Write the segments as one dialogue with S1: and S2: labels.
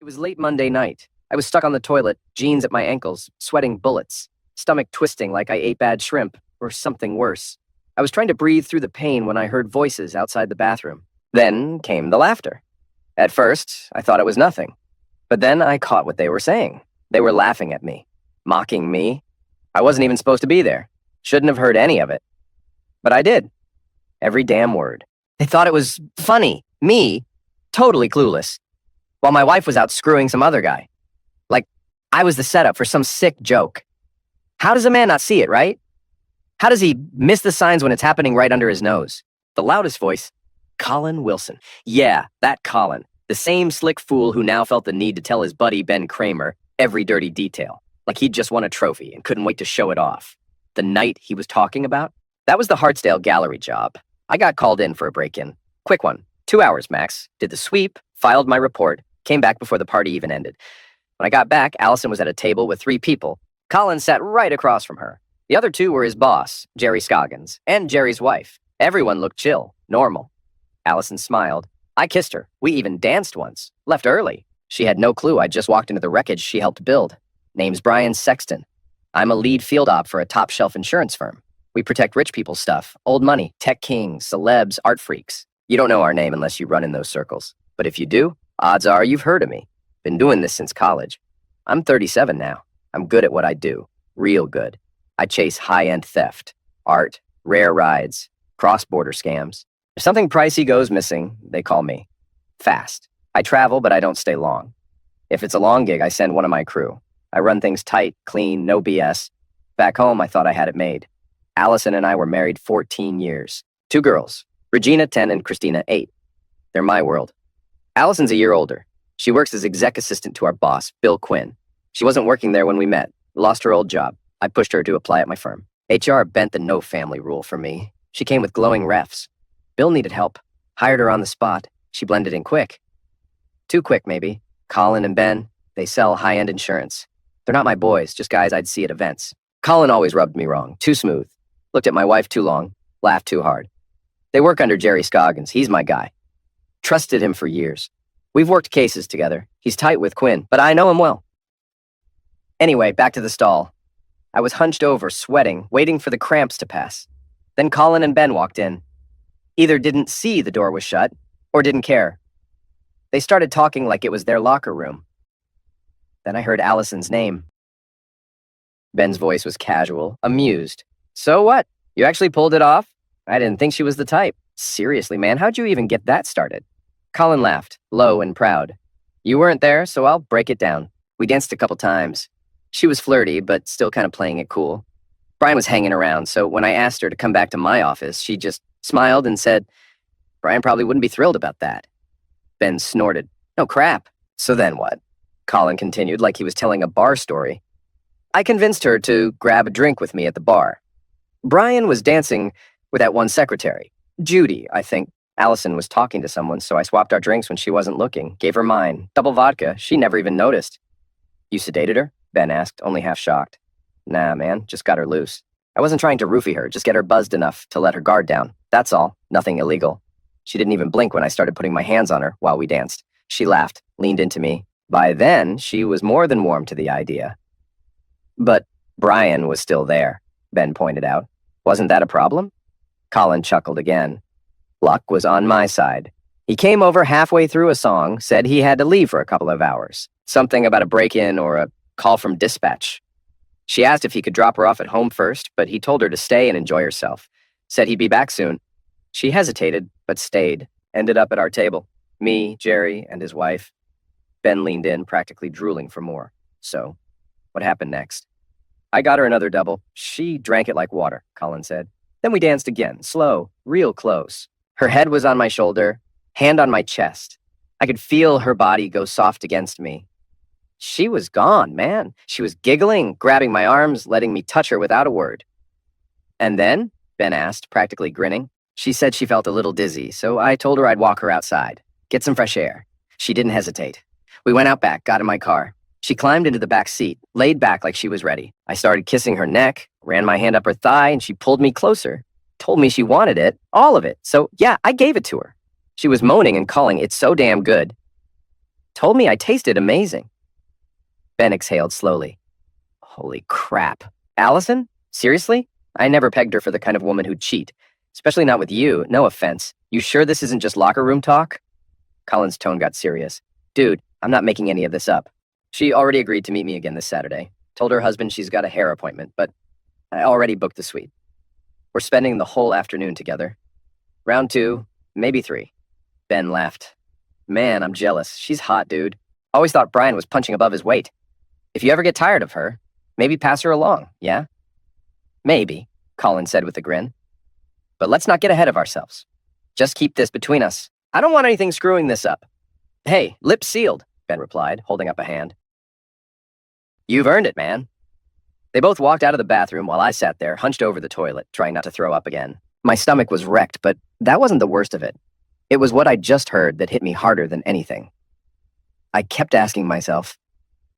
S1: was late Monday night. I was stuck on the toilet, jeans at my ankles, sweating bullets, stomach twisting like I ate bad shrimp, or something worse. I was trying to breathe through the pain when I heard voices outside the bathroom. Then came the laughter. At first, I thought it was nothing. But then I caught what they were saying. They were laughing at me, mocking me. I wasn't even supposed to be there. Shouldn't have heard any of it. But I did. Every damn word. They thought it was funny. Me, totally clueless. While my wife was out screwing some other guy. Like, I was the setup for some sick joke. How does a man not see it, right? How does he miss the signs when it's happening right under his nose? The loudest voice, Colin Wilson. Yeah, that Colin. The same slick fool who now felt the need to tell his buddy Ben Kramer every dirty detail. Like he'd just won a trophy and couldn't wait to show it off. The night he was talking about? That was the Hartsdale Gallery job. I got called in for a break-in. Quick one. 2 hours max. Did the sweep, filed my report, came back before the party even ended. When I got back, Allison was at a table with 3 people. Colin sat right across from her. The other 2 were his boss, Jerry Scoggins, and Jerry's wife. Everyone looked chill, normal. Allison smiled. I kissed her. We even danced once. Left early. She had no clue I'd just walked into the wreckage she helped build. Name's Brian Sexton. I'm a lead field op for a top-shelf insurance firm. We protect rich people's stuff, old money, tech kings, celebs, art freaks. You don't know our name unless you run in those circles. But if you do, odds are you've heard of me. Been doing this since college. I'm 37 now. I'm good at what I do. Real good. I chase high-end theft, art, rare rides, cross-border scams. If something pricey goes missing, they call me. Fast. I travel, but I don't stay long. If it's a long gig, I send one of my crew. I run things tight, clean, no BS. Back home, I thought I had it made. Allison and I were married 14 years. 2 girls, Regina 10 and Christina 8. They're my world. Allison's a year older. She works as exec assistant to our boss, Bill Quinn. She wasn't working there when we met, lost her old job. I pushed her to apply at my firm. HR bent the no family rule for me. She came with glowing refs. Bill needed help. Hired her on the spot. She blended in quick. Too quick, maybe. Colin and Ben, they sell high-end insurance. They're not my boys, just guys I'd see at events. Colin always rubbed me wrong, too smooth. Looked at my wife too long, laughed too hard. They work under Jerry Scoggins. He's my guy. Trusted him for years. We've worked cases together. He's tight with Quinn, but I know him well. Anyway, back to the stall. I was hunched over, sweating, waiting for the cramps to pass. Then Colin and Ben walked in. Either didn't see the door was shut, or didn't care. They started talking like it was their locker room. Then I heard Allison's name. Ben's voice was casual, amused. So what? You actually pulled it off? I didn't think she was the type. Seriously, man, how'd you even get that started? Colin laughed, low and proud. You weren't there, so I'll break it down. We danced a couple times. She was flirty, but still kind of playing it cool. Brian was hanging around, so when I asked her to come back to my office, she just smiled and said, Brian probably wouldn't be thrilled about that. Ben snorted. No crap. So then what? Colin continued like he was telling a bar story. I convinced her to grab a drink with me at the bar. Brian was dancing with that one secretary. Judy, I think. Allison was talking to someone, so I swapped our drinks when she wasn't looking. Gave her mine. Double vodka. She never even noticed. You sedated her? Ben asked, only half shocked. Nah, man. Just got her loose. I wasn't trying to roofie her, just get her buzzed enough to let her guard down. That's all. Nothing illegal. She didn't even blink when I started putting my hands on her while we danced. She laughed, leaned into me. By then, she was more than warm to the idea. But Brian was still there, Ben pointed out. Wasn't that a problem? Colin chuckled again. Luck was on my side. He came over halfway through a song, said he had to leave for a couple of hours. Something about a break-in or a call from dispatch. She asked if he could drop her off at home first, but he told her to stay and enjoy herself. Said he'd be back soon. She hesitated, but stayed. Ended up at our table. Me, Jerry, and his wife. Ben leaned in, practically drooling for more. So, what happened next? I got her another double. She drank it like water, Colin said. Then we danced again, slow, real close. Her head was on my shoulder, hand on my chest. I could feel her body go soft against me. She was gone, man. She was giggling, grabbing my arms, letting me touch her without a word. And then, Ben asked, practically grinning. She said she felt a little dizzy, so I told her I'd walk her outside, get some fresh air. She didn't hesitate. We went out back, got in my car. She climbed into the back seat, laid back like she was ready. I started kissing her neck, ran my hand up her thigh, and she pulled me closer. Told me she wanted it, all of it. So yeah, I gave it to her. She was moaning and calling, "It's so damn good." Told me I tasted amazing. Ben exhaled slowly. Holy crap. Allison? Seriously? I never pegged her for the kind of woman who'd cheat. Especially not with you, no offense. You sure this isn't just locker room talk? Colin's tone got serious. Dude, I'm not making any of this up. She already agreed to meet me again this Saturday. Told her husband she's got a hair appointment, but I already booked the suite. We're spending the whole afternoon together. Round 2, maybe 3. Ben laughed. Man, I'm jealous. She's hot, dude. Always thought Brian was punching above his weight. If you ever get tired of her, maybe pass her along, yeah? Maybe, Colin said with a grin. But let's not get ahead of ourselves. Just keep this between us. I don't want anything screwing this up. Hey, lips sealed, Ben replied, holding up a hand. You've earned it, man. They both walked out of the bathroom while I sat there, hunched over the toilet, trying not to throw up again. My stomach was wrecked, but that wasn't the worst of it. It was what I'd just heard that hit me harder than anything. I kept asking myself,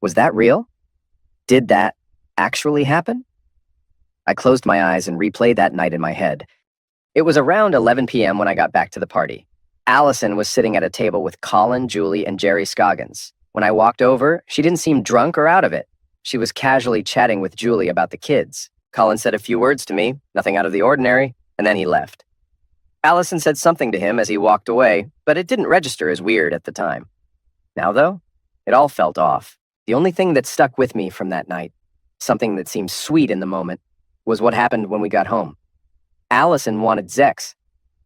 S1: was that real? Did that actually happen? I closed my eyes and replayed that night in my head. It was around 11 p.m. when I got back to the party. Allison was sitting at a table with Colin, Julie, and Jerry Scoggins. When I walked over, she didn't seem drunk or out of it. She was casually chatting with Julie about the kids. Colin said a few words to me, nothing out of the ordinary, and then he left. Allison said something to him as he walked away, but it didn't register as weird at the time. Now, though, it all felt off. The only thing that stuck with me from that night, something that seemed sweet in the moment, was what happened when we got home. Allison wanted Zex.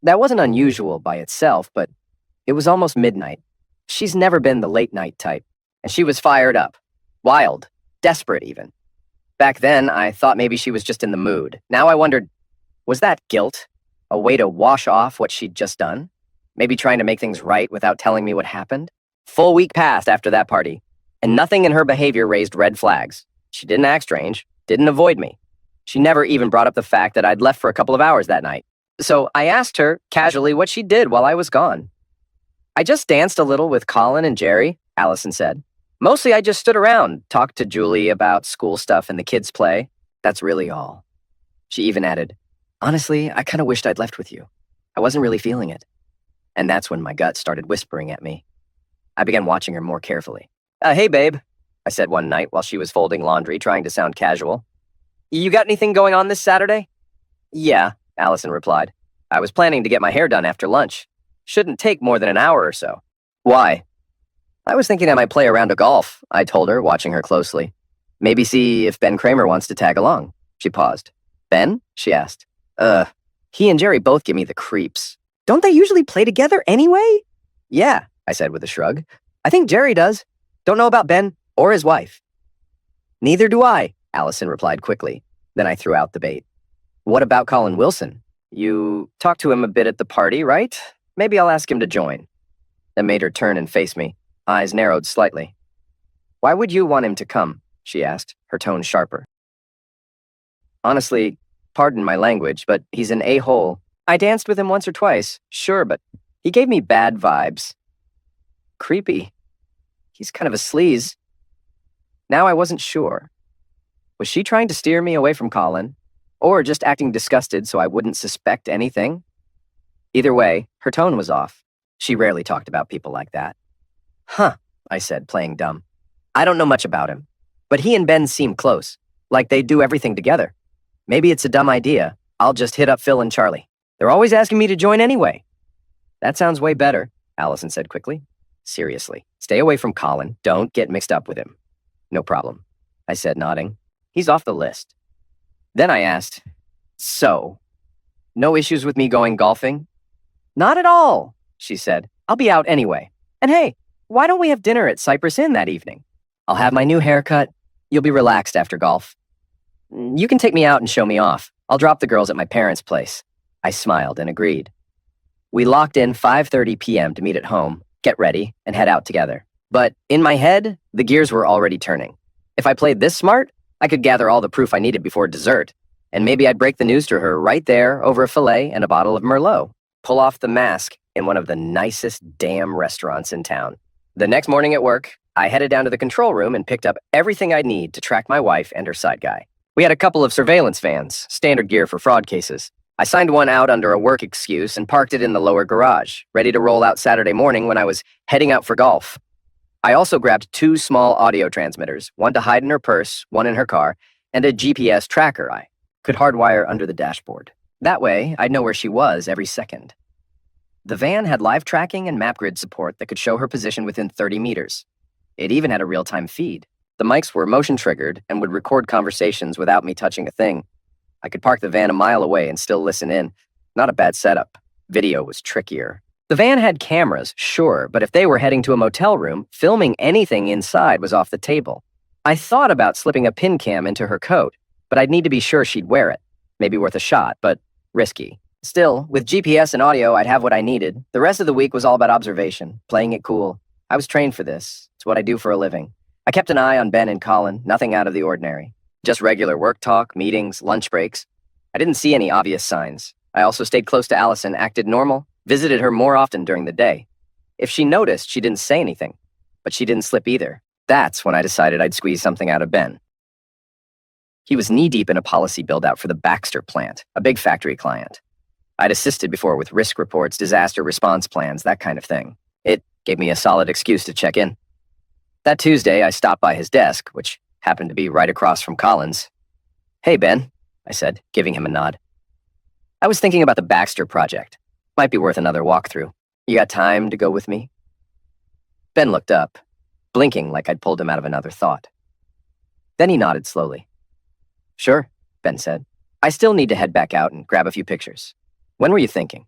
S1: That wasn't unusual by itself, but it was almost midnight. She's never been the late night type, and she was fired up, wild, desperate even. Back then, I thought maybe she was just in the mood. Now I wondered, was that guilt? A way to wash off what she'd just done? Maybe trying to make things right without telling me what happened? Full week passed after that party, and nothing in her behavior raised red flags. She didn't act strange, didn't avoid me. She never even brought up the fact that I'd left for a couple of hours that night. So I asked her casually what she did while I was gone. I just danced a little with Colin and Jerry, Allison said. Mostly I just stood around, talked to Julie about school stuff and the kids' play. That's really all. She even added, honestly, I kind of wished I'd left with you. I wasn't really feeling it. And that's when my gut started whispering at me. I began watching her more carefully. Hey, babe, I said one night while she was folding laundry, trying to sound casual. You got anything going on this Saturday? Yeah, Allison replied. I was planning to get my hair done after lunch. Shouldn't take more than an hour or so. Why? I was thinking I might play a round of golf, I told her, watching her closely. Maybe see if Ben Kramer wants to tag along. She paused. Ben? She asked. He and Jerry both give me the creeps. Don't they usually play together anyway? Yeah, I said with a shrug. I think Jerry does. Don't know about Ben or his wife. Neither do I, Allison replied quickly. Then I threw out the bait. What about Colin Wilson? You talked to him a bit at the party, right? Maybe I'll ask him to join. That made her turn and face me, eyes narrowed slightly. Why would you want him to come? She asked, her tone sharper. Honestly, pardon my language, but he's an a-hole. I danced with him once or twice, sure, but he gave me bad vibes. Creepy. He's kind of a sleaze. Now I wasn't sure. Was she trying to steer me away from Colin? Or just acting disgusted so I wouldn't suspect anything? Either way, her tone was off. She rarely talked about people like that. Huh, I said, playing dumb. I don't know much about him, but he and Ben seem close, like they do everything together. Maybe it's a dumb idea. I'll just hit up Phil and Charlie. They're always asking me to join anyway. That sounds way better, Allison said quickly. Seriously, stay away from Colin. Don't get mixed up with him. No problem, I said, nodding. He's off the list. Then I asked, so, no issues with me going golfing? Not at all, she said. I'll be out anyway. And hey, why don't we have dinner at Cypress Inn that evening? I'll have my new haircut. You'll be relaxed after golf. You can take me out and show me off. I'll drop the girls at my parents' place. I smiled and agreed. We locked in 5:30 p.m. to meet at home, get ready, and head out together. But in my head, the gears were already turning. If I played this smart, I could gather all the proof I needed before dessert, and maybe I'd break the news to her right there over a filet and a bottle of Merlot. Pull off the mask in one of the nicest damn restaurants in town. The next morning at work, I headed down to the control room and picked up everything I'd need to track my wife and her side guy. We had a couple of surveillance vans, standard gear for fraud cases. I signed one out under a work excuse and parked it in the lower garage, ready to roll out Saturday morning when I was heading out for golf. I also grabbed 2 small audio transmitters, one to hide in her purse, one in her car, and a GPS tracker I could hardwire under the dashboard. That way, I'd know where she was every second. The van had live tracking and map grid support that could show her position within 30 meters. It even had a real-time feed. The mics were motion-triggered and would record conversations without me touching a thing. I could park the van a mile away and still listen in. Not a bad setup. Video was trickier. The van had cameras, sure, but if they were heading to a motel room, filming anything inside was off the table. I thought about slipping a pin cam into her coat, but I'd need to be sure she'd wear it. Maybe worth a shot, but risky. Still, with GPS and audio, I'd have what I needed. The rest of the week was all about observation, playing it cool. I was trained for this. It's what I do for a living. I kept an eye on Ben and Colin, nothing out of the ordinary. Just regular work talk, meetings, lunch breaks. I didn't see any obvious signs. I also stayed close to Allison, acted normal, visited her more often during the day. If she noticed, she didn't say anything, but she didn't slip either. That's when I decided I'd squeeze something out of Ben. He was knee-deep in a policy build-out for the Baxter plant, a big factory client. I'd assisted before with risk reports, disaster response plans, that kind of thing. It gave me a solid excuse to check in. That Tuesday, I stopped by his desk, which happened to be right across from Colin's. "Hey, Ben," I said, giving him a nod. "I was thinking about the Baxter project. Might be worth another walkthrough. You got time to go with me?" Ben looked up, blinking like I'd pulled him out of another thought. Then he nodded slowly. "Sure," Ben said. "I still need to head back out and grab a few pictures. When were you thinking?"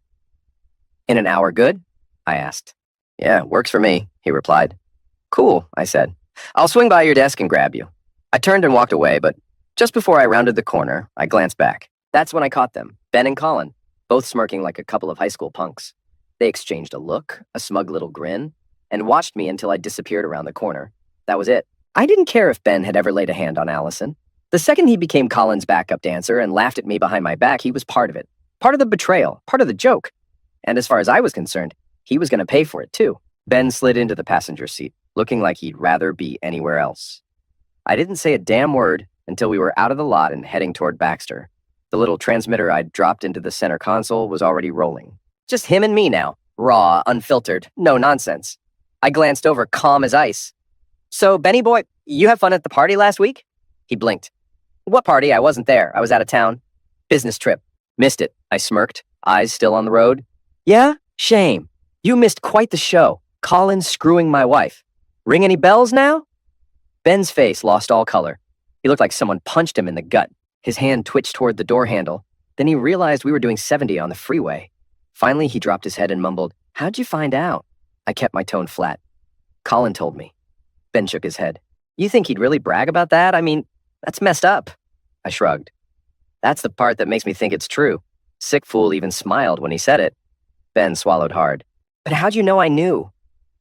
S1: "In an hour good?" I asked. "Yeah, works for me," he replied. "Cool," I said. "I'll swing by your desk and grab you." I turned and walked away, but just before I rounded the corner, I glanced back. That's when I caught them, Ben and Colin, both smirking like a couple of high school punks. They exchanged a look, a smug little grin, and watched me until I disappeared around the corner. That was it. I didn't care if Ben had ever laid a hand on Allison. The second he became Colin's backup dancer and laughed at me behind my back, he was part of it. Part of the betrayal, part of the joke. And as far as I was concerned, he was going to pay for it too. Ben slid into the passenger seat, looking like he'd rather be anywhere else. I didn't say a damn word until we were out of the lot and heading toward Baxter. The little transmitter I'd dropped into the center console was already rolling. Just him and me now, raw, unfiltered, no nonsense. I glanced over, calm as ice. "So, Benny boy, you have fun at the party last week?" He blinked. "What party? I wasn't there. I was out of town. Business trip. Missed it," I smirked, eyes still on the road. "Yeah? Shame. You missed quite the show. Colin screwing my wife. Ring any bells now?" Ben's face lost all color. He looked like someone punched him in the gut. His hand twitched toward the door handle. Then he realized we were doing 70 on the freeway. Finally, he dropped his head and mumbled, "How'd you find out?" I kept my tone flat. "Colin told me." Ben shook his head. "You think he'd really brag about that? I mean, that's messed up." I shrugged. "That's the part that makes me think it's true." Sick fool even smiled when he said it. Ben swallowed hard. "But how'd you know I knew?"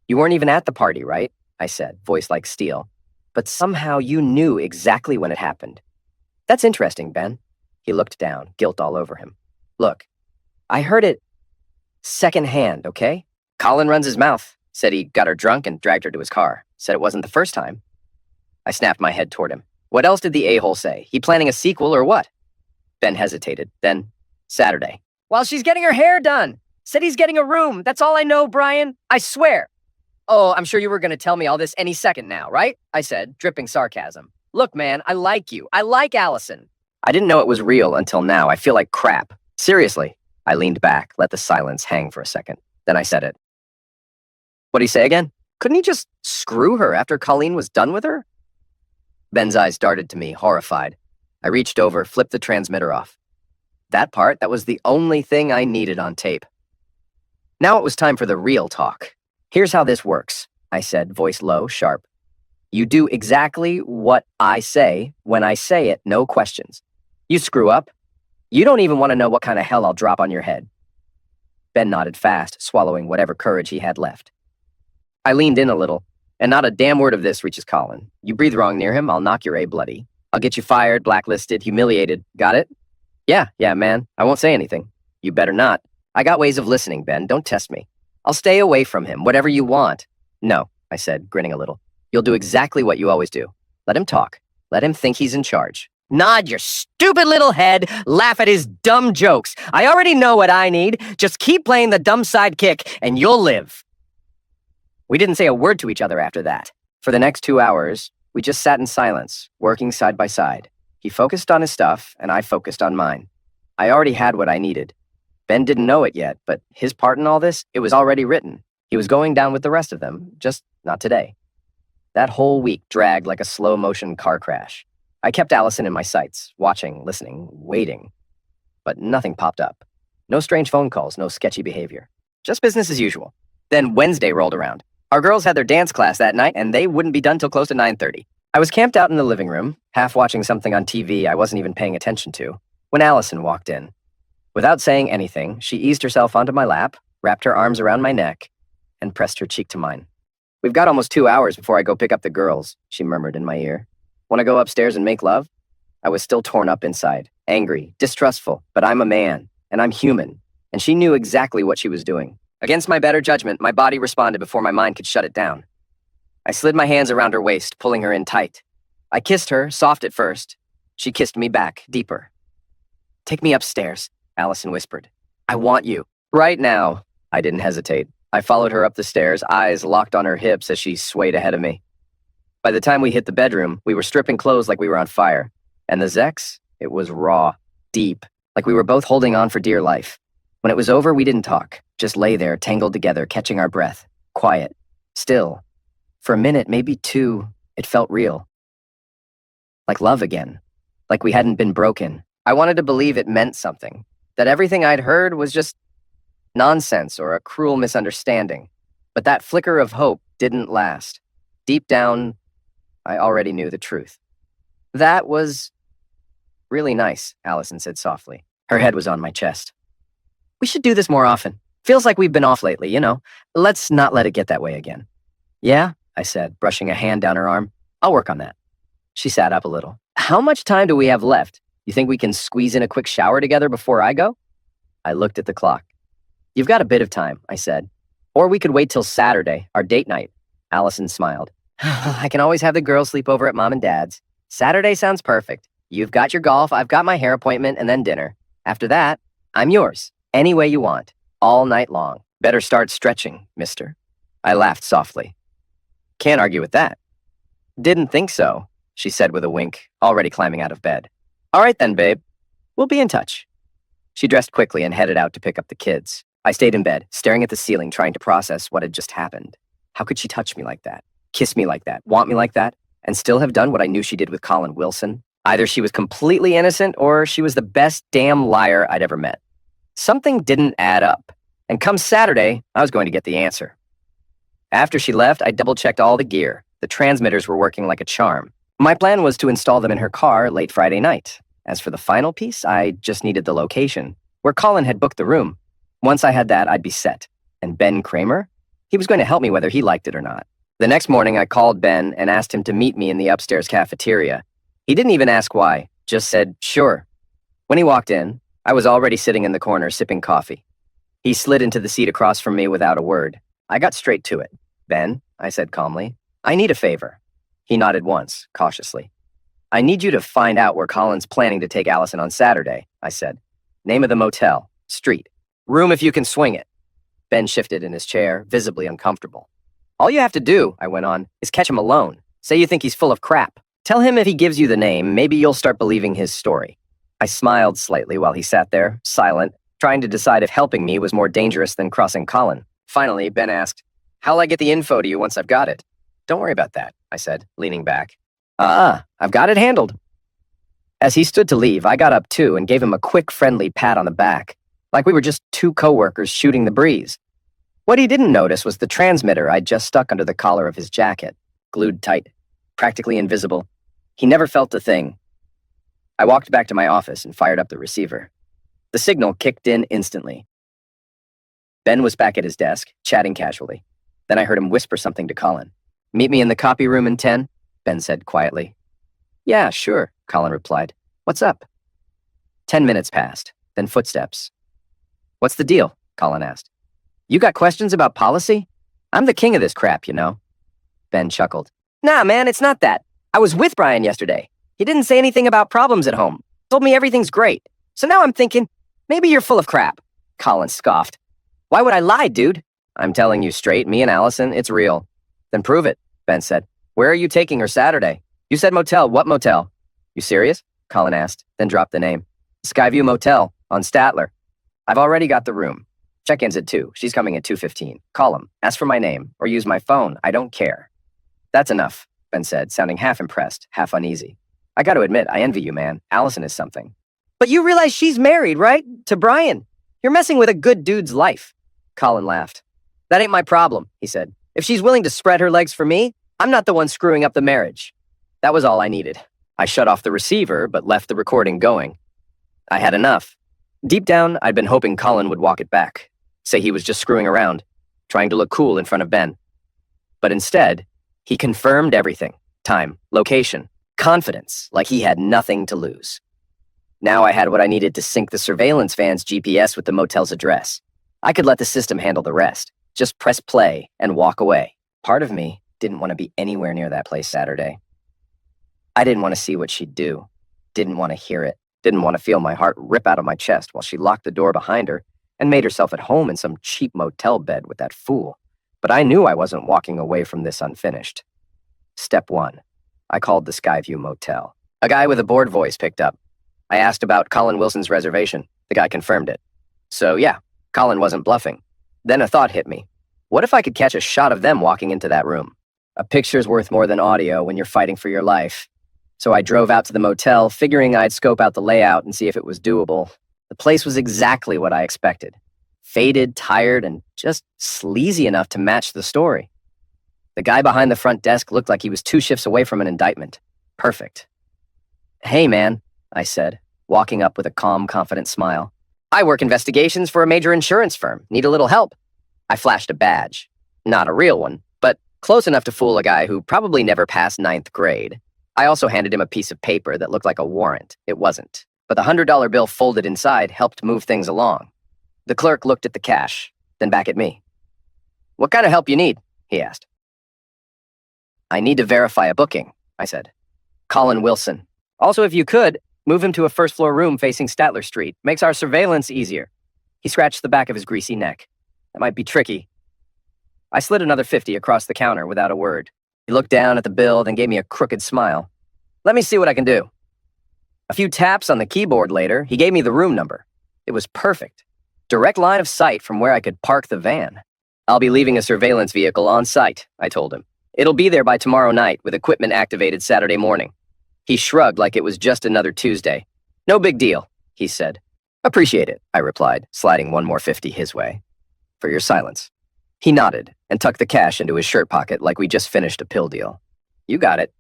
S1: "You weren't even at the party, right?" I said, voice like steel. "But somehow you knew exactly when it happened." "That's interesting, Ben." He looked down, guilt all over him. "Look, I heard it secondhand, okay? Colin runs his mouth. Said he got her drunk and dragged her to his car. Said it wasn't the first time." I snapped my head toward him. "What else did the a-hole say? He planning a sequel or what?" Ben hesitated. Then, "Saturday. While she's getting her hair done. Said he's getting a room. That's all I know, Brian. I swear." "Oh, I'm sure you were going to tell me all this any second now, right?" I said, dripping sarcasm. "Look, man, I like you. I like Allison." I didn't know it was real until now. I feel like crap. Seriously. I leaned back, let the silence hang for a second. Then I said it. "What'd he say again? Couldn't he just screw her after Colleen was done with her?" Ben's eyes darted to me, horrified. I reached over, flipped the transmitter off. That part, that was the only thing I needed on tape. Now it was time for the real talk. "Here's how this works," I said, voice low, sharp. "You do exactly what I say when I say it, no questions. You screw up, you don't even want to know what kind of hell I'll drop on your head." Ben nodded fast, swallowing whatever courage he had left. I leaned in a little, "And not a damn word of this reaches Colin. You breathe wrong near him, I'll knock your A bloody. I'll get you fired, blacklisted, humiliated. Got it?" Yeah, man, I won't say anything." "You better not. I got ways of listening, Ben, don't test me. I'll stay away from him, whatever you want." "No," I said, grinning a little. "You'll do exactly what you always do. Let him talk. Let him think he's in charge. Nod your stupid little head, laugh at his dumb jokes. I already know what I need. Just keep playing the dumb sidekick and you'll live." We didn't say a word to each other after that. For the next 2 hours, we just sat in silence, working side by side. He focused on his stuff, and I focused on mine. I already had what I needed. Ben didn't know it yet, but his part in all this, it was already written. He was going down with the rest of them, just not today. That whole week dragged like a slow-motion car crash. I kept Allison in my sights, watching, listening, waiting. But nothing popped up. No strange phone calls, no sketchy behavior. Just business as usual. Then Wednesday rolled around. Our girls had their dance class that night, and they wouldn't be done till close to 9:30. I was camped out in the living room, half watching something on TV I wasn't even paying attention to, when Allison walked in. Without saying anything, she eased herself onto my lap, wrapped her arms around my neck, and pressed her cheek to mine. "We've got almost 2 hours before I go pick up the girls," she murmured in my ear. "Want to go upstairs and make love?" I was still torn up inside, angry, distrustful, but I'm a man, and I'm human, and she knew exactly what she was doing. Against my better judgment, my body responded before my mind could shut it down. I slid my hands around her waist, pulling her in tight. I kissed her, soft at first. She kissed me back, deeper. "Take me upstairs," Allison whispered. "I want you. Right now." I didn't hesitate. I followed her up the stairs, eyes locked on her hips as she swayed ahead of me. By the time we hit the bedroom, we were stripping clothes like we were on fire. And the sex, it was raw, deep, like we were both holding on for dear life. When it was over, we didn't talk, just lay there, tangled together, catching our breath, quiet, still. For a minute, maybe two, it felt real. Like love again, like we hadn't been broken. I wanted to believe it meant something, that everything I'd heard was just nonsense or a cruel misunderstanding. But that flicker of hope didn't last. Deep down, I already knew the truth. "That was really nice," Allison said softly. Her head was on my chest. "We should do this more often. Feels like we've been off lately, you know. Let's not let it get that way again." "Yeah," I said, brushing a hand down her arm. "I'll work on that." She sat up a little. "How much time do we have left? You think we can squeeze in a quick shower together before I go?" I looked at the clock. "You've got a bit of time," I said. "Or we could wait till Saturday, our date night." Allison smiled. "I can always have the girls sleep over at Mom and Dad's. Saturday sounds perfect. You've got your golf, I've got my hair appointment, and then dinner. After that, I'm yours, any way you want, all night long. Better start stretching, mister." I laughed softly. "Can't argue with that." "Didn't think so," she said with a wink, already climbing out of bed. "All right then, babe. We'll be in touch." She dressed quickly and headed out to pick up the kids. I stayed in bed, staring at the ceiling, trying to process what had just happened. How could she touch me like that, kiss me like that, want me like that, and still have done what I knew she did with Colin Wilson? Either she was completely innocent or she was the best damn liar I'd ever met. Something didn't add up, and come Saturday, I was going to get the answer. After she left, I double-checked all the gear. The transmitters were working like a charm. My plan was to install them in her car late Friday night. As for the final piece, I just needed the location, where Colin had booked the room. Once I had that, I'd be set. And Ben Kramer? He was going to help me whether he liked it or not. The next morning, I called Ben and asked him to meet me in the upstairs cafeteria. He didn't even ask why, just said, sure. When he walked in, I was already sitting in the corner sipping coffee. He slid into the seat across from me without a word. I got straight to it. "Ben," I said calmly, "I need a favor." He nodded once, cautiously. "I need you to find out where Colin's planning to take Allison on Saturday," I said. "Name of the motel, street, room if you can swing it." Ben shifted in his chair, visibly uncomfortable. "All you have to do," I went on, "is catch him alone. Say you think he's full of crap. Tell him if he gives you the name, maybe you'll start believing his story." I smiled slightly while he sat there, silent, trying to decide if helping me was more dangerous than crossing Colin. Finally, Ben asked, "How'll I get the info to you once I've got it?" "Don't worry about that," I said, leaning back. I've got it handled." As he stood to leave, I got up too and gave him a quick, friendly pat on the back, like we were just two coworkers shooting the breeze. What he didn't notice was the transmitter I'd just stuck under the collar of his jacket, glued tight, practically invisible. He never felt a thing. I walked back to my office and fired up the receiver. The signal kicked in instantly. Ben was back at his desk, chatting casually. Then I heard him whisper something to Colin. "Meet me in the copy room in 10, Ben said quietly. "Yeah, sure," Colin replied. "What's up?" 10 minutes passed, then footsteps. "What's the deal?" Colin asked. "You got questions about policy? I'm the king of this crap, you know." Ben chuckled. "Nah, man, it's not that. I was with Brian yesterday. He didn't say anything about problems at home. Told me everything's great. So now I'm thinking, maybe you're full of crap." Colin scoffed. "Why would I lie, dude? I'm telling you straight, me and Allison, it's real. Then prove it, Ben said. Where are you taking her Saturday? You said motel. What motel? You serious? Colin asked, then dropped the name. Skyview Motel on Statler. I've already got the room. Check-in's at 2. She's coming at 2:15. Call him, ask for my name, or use my phone. I don't care. That's enough, Ben said, sounding half impressed, half uneasy. I got to admit, I envy you, man. Allison is something. But you realize she's married, right? To Brian. You're messing with a good dude's life. Colin laughed. That ain't my problem, he said. If she's willing to spread her legs for me, I'm not the one screwing up the marriage. That was all I needed. I shut off the receiver, but left the recording going. I had enough. Deep down, I'd been hoping Colin would walk it back, say he was just screwing around, trying to look cool in front of Ben. But instead, he confirmed everything. Time, location, confidence, like he had nothing to lose. Now I had what I needed to sync the surveillance van's GPS with the motel's address. I could let the system handle the rest. Just press play and walk away. Part of me didn't want to be anywhere near that place Saturday. I didn't want to see what she'd do. Didn't want to hear it. Didn't want to feel my heart rip out of my chest while she locked the door behind her and made herself at home in some cheap motel bed with that fool. But I knew I wasn't walking away from this unfinished. Step 1. I called the Skyview Motel. A guy with a bored voice picked up. I asked about Colin Wilson's reservation. The guy confirmed it. So yeah, Colin wasn't bluffing. Then a thought hit me. What if I could catch a shot of them walking into that room? A picture's worth more than audio when you're fighting for your life. So I drove out to the motel, figuring I'd scope out the layout and see if it was doable. The place was exactly what I expected. Faded, tired, and just sleazy enough to match the story. The guy behind the front desk looked like he was 2 shifts away from an indictment. Perfect. Hey, man, I said, walking up with a calm, confident smile. I work investigations for a major insurance firm. Need a little help? I flashed a badge. Not a real one, but close enough to fool a guy who probably never passed 9th grade. I also handed him a piece of paper that looked like a warrant. It wasn't. But the $100 bill folded inside helped move things along. The clerk looked at the cash, then back at me. What kind of help you need? He asked. I need to verify a booking, I said. Colin Wilson. Also, if you could, move him to a first-floor room facing Statler Street. Makes our surveillance easier. He scratched the back of his greasy neck. That might be tricky. I slid another 50 across the counter without a word. He looked down at the bill, then gave me a crooked smile. Let me see what I can do. A few taps on the keyboard later, he gave me the room number. It was perfect. Direct line of sight from where I could park the van. I'll be leaving a surveillance vehicle on site, I told him. It'll be there by tomorrow night with equipment activated Saturday morning. He shrugged like it was just another Tuesday. No big deal, he said. Appreciate it, I replied, sliding one more 50 his way. For your silence. He nodded and tucked the cash into his shirt pocket like we just finished a pill deal. You got it.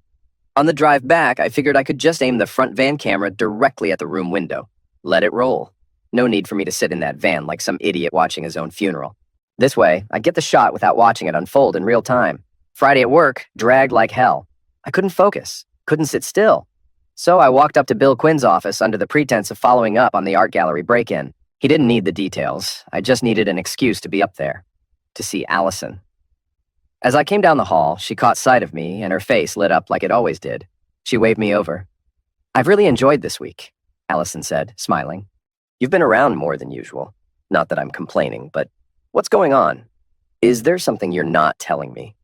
S1: On the drive back, I figured I could just aim the front van camera directly at the room window. Let it roll. No need for me to sit in that van like some idiot watching his own funeral. This way, I'd get the shot without watching it unfold in real time. Friday at work dragged like hell. I couldn't focus, couldn't sit still. So I walked up to Bill Quinn's office under the pretense of following up on the art gallery break-in. He didn't need the details. I just needed an excuse to be up there. To see Allison. As I came down the hall, she caught sight of me and her face lit up like it always did. She waved me over. I've really enjoyed this week, Allison said, smiling. You've been around more than usual. Not that I'm complaining, but what's going on? Is there something you're not telling me?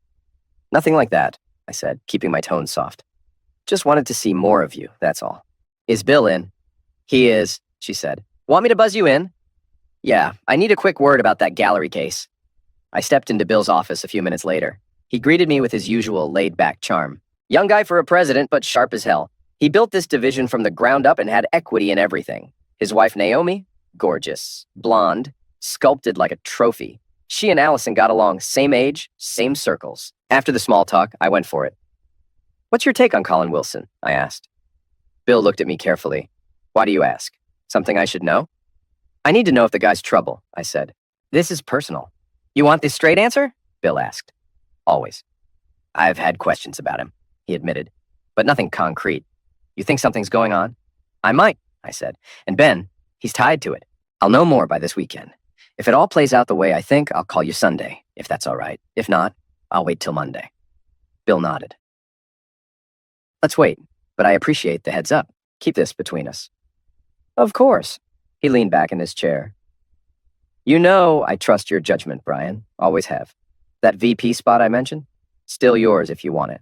S1: Nothing like that, I said, keeping my tone soft. Just wanted to see more of you, that's all. Is Bill in? He is, she said. Want me to buzz you in? Yeah, I need a quick word about that gallery case. I stepped into Bill's office a few minutes later. He greeted me with his usual laid-back charm. Young guy for a president, but sharp as hell. He built this division from the ground up and had equity in everything. His wife, Naomi, gorgeous, blonde, sculpted like a trophy. She and Allison got along, same age, same circles. After the small talk, I went for it. What's your take on Colin Wilson? I asked. Bill looked at me carefully. Why do you ask? Something I should know? I need to know if the guy's trouble, I said. This is personal. You want the straight answer? Bill asked. Always. I've had questions about him, he admitted, but nothing concrete. You think something's going on? I might, I said. And Ben, he's tied to it. I'll know more by this weekend. If it all plays out the way I think, I'll call you Sunday, if that's all right. If not, I'll wait till Monday. Bill nodded. Let's wait, but I appreciate the heads up. Keep this between us. Of course. He leaned back in his chair. You know I trust your judgment, Brian. Always have. That VP spot I mentioned? Still yours if you want it.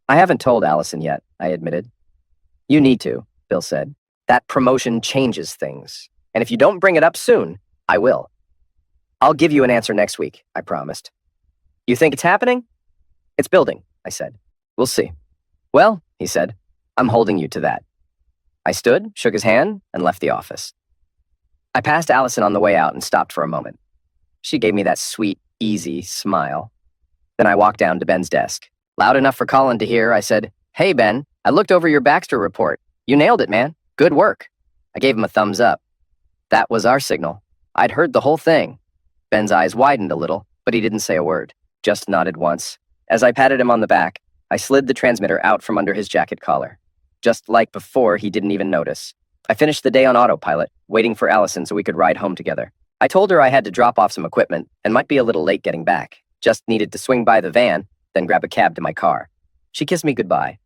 S1: I haven't told Allison yet, I admitted. You need to, Bill said. That promotion changes things. And if you don't bring it up soon, I will. I'll give you an answer next week, I promised. You think it's happening? It's building, I said. We'll see. Well, he said, I'm holding you to that. I stood, shook his hand, and left the office. I passed Allison on the way out and stopped for a moment. She gave me that sweet, easy smile. Then I walked down to Ben's desk. Loud enough for Colin to hear, I said, Hey, Ben, I looked over your Baxter report. You nailed it, man. Good work. I gave him a thumbs up. That was our signal. I'd heard the whole thing. Ben's eyes widened a little, but he didn't say a word, just nodded once. As I patted him on the back, I slid the transmitter out from under his jacket collar. Just like before, he didn't even notice. I finished the day on autopilot, waiting for Allison so we could ride home together. I told her I had to drop off some equipment and might be a little late getting back. Just needed to swing by the van, then grab a cab to my car. She kissed me goodbye.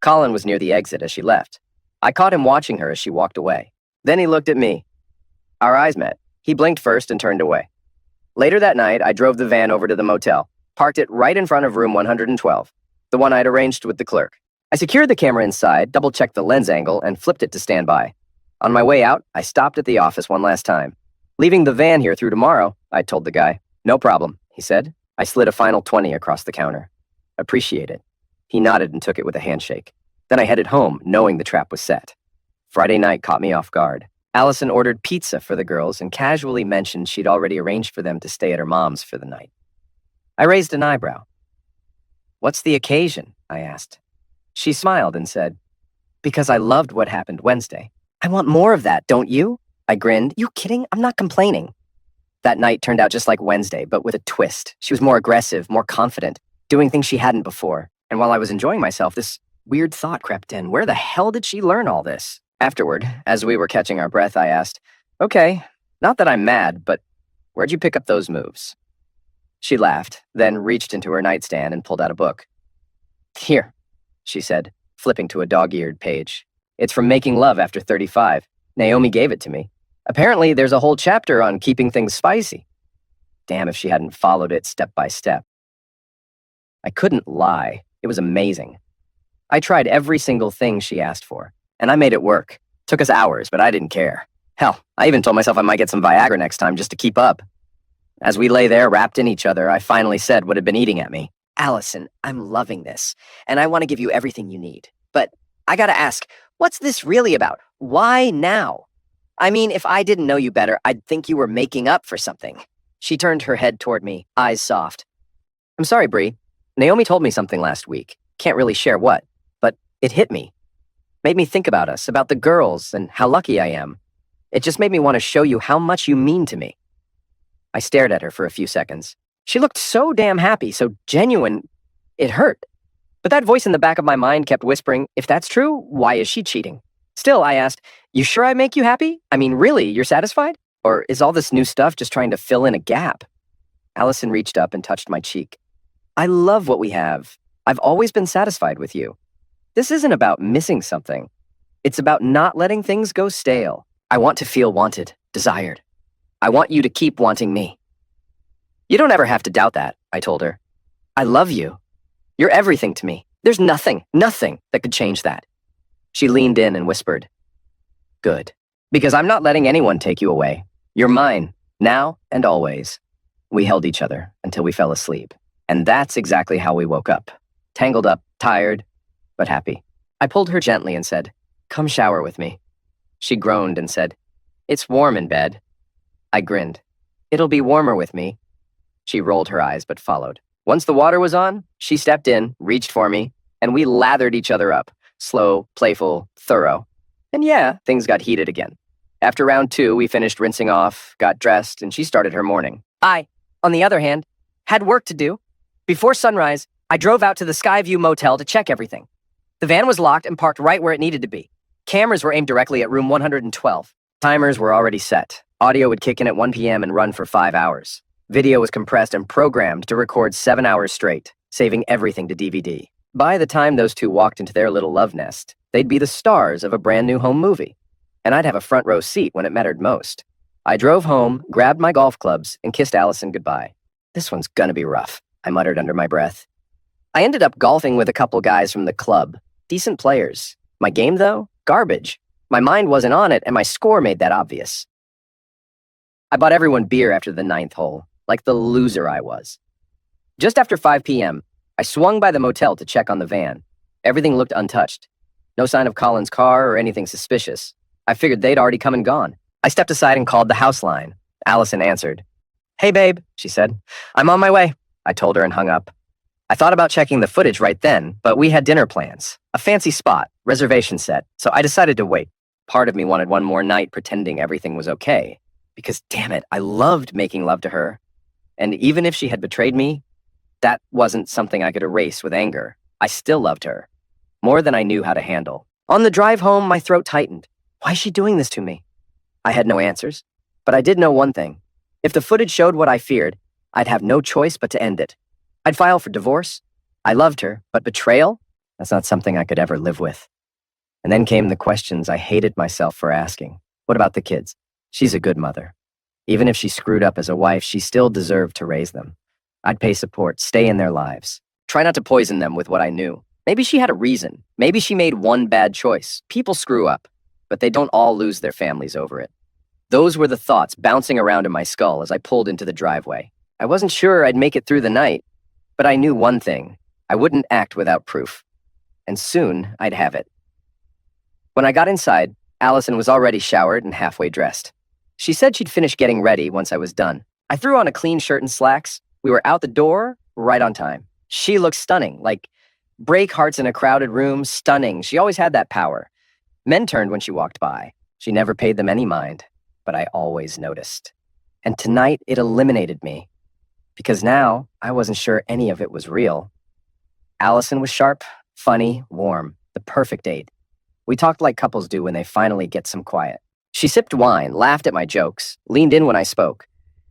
S1: Colin was near the exit as she left. I caught him watching her as she walked away. Then he looked at me. Our eyes met. He blinked first and turned away. Later that night, I drove the van over to the motel, parked it right in front of room 112, the one I'd arranged with the clerk. I secured the camera inside, double-checked the lens angle, and flipped it to standby. On my way out, I stopped at the office one last time. Leaving the van here through tomorrow, I told the guy. No problem, he said. I slid a final 20 across the counter. Appreciate it. He nodded and took it with a handshake. Then I headed home, knowing the trap was set. Friday night caught me off guard. Allison ordered pizza for the girls and casually mentioned she'd already arranged for them to stay at her mom's for the night. I raised an eyebrow. What's the occasion? I asked. She smiled and said, Because I loved what happened Wednesday. I want more of that, don't you? I grinned. You kidding? I'm not complaining. That night turned out just like Wednesday, but with a twist. She was more aggressive, more confident, doing things she hadn't before. And while I was enjoying myself, this weird thought crept in. Where the hell did she learn all this? Afterward, as we were catching our breath, I asked, Okay, not that I'm mad, but where'd you pick up those moves? She laughed, then reached into her nightstand and pulled out a book. Here, she said, flipping to a dog-eared page. It's from Making Love After 35. Naomi gave it to me. Apparently, there's a whole chapter on keeping things spicy. Damn if she hadn't followed it step by step. I couldn't lie. It was amazing. I tried every single thing she asked for, and I made it work. Took us hours, but I didn't care. Hell, I even told myself I might get some Viagra next time just to keep up. As we lay there wrapped in each other, I finally said what had been eating at me. Allison, I'm loving this, and I want to give you everything you need. But I gotta ask, what's this really about? Why now? I mean, if I didn't know you better, I'd think you were making up for something. She turned her head toward me, eyes soft. I'm sorry, Bree. Naomi told me something last week. Can't really share what, but it hit me. Made me think about us, about the girls, and how lucky I am. It just made me want to show you how much you mean to me. I stared at her for a few seconds. She looked so damn happy, so genuine. It hurt. But that voice in the back of my mind kept whispering, if that's true, why is she cheating? Still, I asked, you sure I make you happy? I mean, really, you're satisfied? Or is all this new stuff just trying to fill in a gap? Allison reached up and touched my cheek. I love what we have. I've always been satisfied with you. This isn't about missing something. It's about not letting things go stale. I want to feel wanted, desired. I want you to keep wanting me. You don't ever have to doubt that, I told her. I love you. You're everything to me. There's nothing that could change that. She leaned in and whispered, Good, because I'm not letting anyone take you away. You're mine, now and always. We held each other until we fell asleep, and that's exactly how we woke up. Tangled up, tired, but happy. I pulled her gently and said, Come shower with me. She groaned and said, It's warm in bed. I grinned. It'll be warmer with me. She rolled her eyes but followed. Once the water was on, she stepped in, reached for me, and we lathered each other up. Slow, playful, thorough. And yeah, things got heated again. After round 2, we finished rinsing off, got dressed, and she started her morning. I, on the other hand, had work to do. Before sunrise, I drove out to the Skyview Motel to check everything. The van was locked and parked right where it needed to be. Cameras were aimed directly at room 112. Timers were already set. Audio would kick in at 1 p.m. and run for 5 hours. Video was compressed and programmed to record 7 hours straight, saving everything to DVD. By the time those two walked into their little love nest, they'd be the stars of a brand new home movie. And I'd have a front row seat when it mattered most. I drove home, grabbed my golf clubs, and kissed Allison goodbye. This one's gonna be rough, I muttered under my breath. I ended up golfing with a couple guys from the club. Decent players. My game, though? Garbage. My mind wasn't on it, and my score made that obvious. I bought everyone beer after the 9th hole, like the loser I was. Just after 5 p.m., I swung by the motel to check on the van. Everything looked untouched. No sign of Colin's car or anything suspicious. I figured they'd already come and gone. I stepped aside and called the house line. Allison answered. "Hey, babe," she said. "I'm on my way," I told her and hung up. I thought about checking the footage right then, but we had dinner plans. A fancy spot, reservation set, so I decided to wait. Part of me wanted one more night pretending everything was okay. Because, damn it, I loved making love to her. And even if she had betrayed me, that wasn't something I could erase with anger. I still loved her. More than I knew how to handle. On the drive home, my throat tightened. Why is she doing this to me? I had no answers, but I did know one thing. If the footage showed what I feared, I'd have no choice but to end it. I'd file for divorce. I loved her, but betrayal? That's not something I could ever live with. And then came the questions I hated myself for asking. What about the kids? She's a good mother. Even if she screwed up as a wife, she still deserved to raise them. I'd pay support, stay in their lives. Try not to poison them with what I knew. Maybe she had a reason. Maybe she made one bad choice. People screw up, but they don't all lose their families over it. Those were the thoughts bouncing around in my skull as I pulled into the driveway. I wasn't sure I'd make it through the night, but I knew one thing. I wouldn't act without proof. And soon, I'd have it. When I got inside, Allison was already showered and halfway dressed. She said she'd finish getting ready once I was done. I threw on a clean shirt and slacks. We were out the door right on time. She looked stunning, like break hearts in a crowded room, stunning. She always had that power. Men turned when she walked by. She never paid them any mind, but I always noticed. And tonight, it eliminated me. Because now, I wasn't sure any of it was real. Allison was sharp, funny, warm, the perfect date. We talked like couples do when they finally get some quiet. She sipped wine, laughed at my jokes, leaned in when I spoke.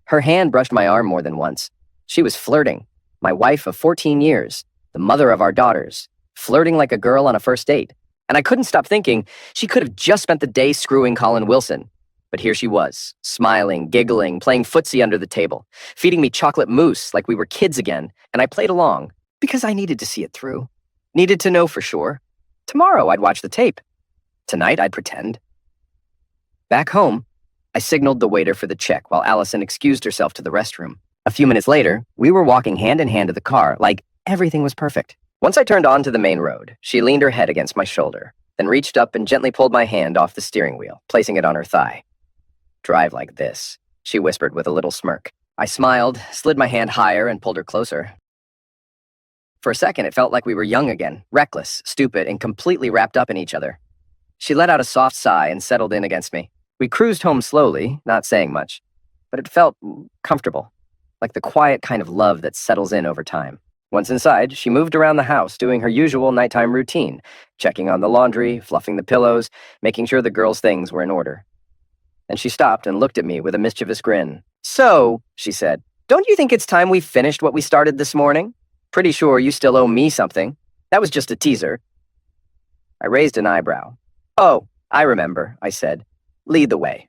S1: Her hand brushed my arm more than once. She was flirting. My wife of 14 years, the mother of our daughters, flirting like a girl on a first date. And I couldn't stop thinking she could have just spent the day screwing Colin Wilson. But here she was, smiling, giggling, playing footsie under the table, feeding me chocolate mousse like we were kids again, and I played along because I needed to see it through. Needed to know for sure. Tomorrow I'd watch the tape. Tonight I'd pretend. Back home, I signaled the waiter for the check while Allison excused herself to the restroom. A few minutes later, we were walking hand in hand to the car like everything was perfect. Once I turned onto the main road, she leaned her head against my shoulder, then reached up and gently pulled my hand off the steering wheel, placing it on her thigh. "Drive like this," she whispered with a little smirk. I smiled, slid my hand higher, and pulled her closer. For a second, it felt like we were young again, reckless, stupid, and completely wrapped up in each other. She let out a soft sigh and settled in against me. We cruised home slowly, not saying much, but it felt comfortable, like the quiet kind of love that settles in over time. Once inside, she moved around the house doing her usual nighttime routine, checking on the laundry, fluffing the pillows, making sure the girls' things were in order. Then she stopped and looked at me with a mischievous grin. "So," she said, "don't you think it's time we finished what we started this morning? Pretty sure you still owe me something. That was just a teaser." I raised an eyebrow. "Oh, I remember," I said. "Lead the way."